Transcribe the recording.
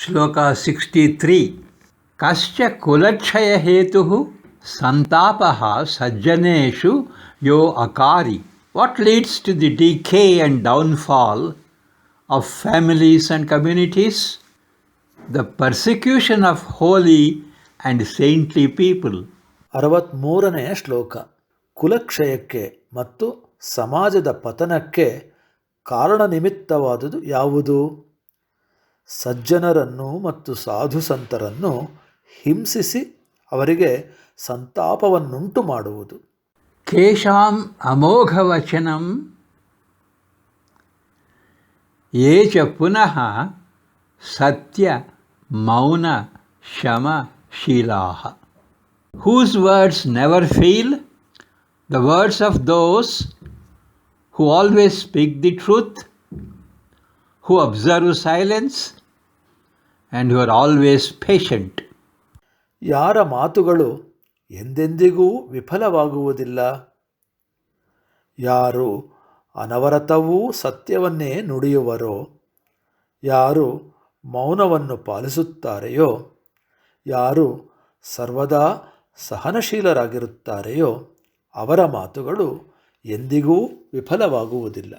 Shloka 63 कश्च कुलक्षयहेतुः संतापः सज्जनेषु yo अकारि. What leads to the decay and downfall of families and communities? The persecution of holy and saintly people. 63ನೇ ಶ್ಲೋಕ. ಕುಲಕ್ಷಯಕ್ಕೆ ಮತ್ತು ಸಮಾಜದ ಪತನಕ್ಕೆ ಕಾರಣನಿಮಿತ್ತವಾದುದು ಯಾವುದು? ಸಜ್ಜನರನ್ನು ಮತ್ತು ಸಾಧು ಸಂತರನ್ನು ಹಿಂಸಿಸಿ ಅವರಿಗೆ ಸಂತಾಪವನ್ನುಂಟು ಮಾಡುವುದು. ಕೇಶಾಂ ಅಮೋಘವಚನಂ ಯೇ ಚ ಪುನಃ ಸತ್ಯ ಮೌನ ಶಮ ಶೀಲಾಃ. Whose words never fail, the words of those who always speak the truth, who observe silence, and who are always patient. ಯಾರ ಮಾತುಗಳು ಎಂದೆಂದಿಗೂ ವಿಫಲವಾಗುವುದಿಲ್ಲ, ಯಾರು ಅನವರತವೂ ಸತ್ಯವನ್ನೇ ನುಡಿಯುವರೋ, ಯಾರು ಮೌನವನ್ನು ಪಾಲಿಸುತ್ತಾರೆಯೋ, ಯಾರು ಸರ್ವದಾ ಸಹನಶೀಲರಾಗಿರುತ್ತಾರೆಯೋ ಅವರ ಮಾತುಗಳು ಎಂದಿಗೂ ವಿಫಲವಾಗುವುದಿಲ್ಲ.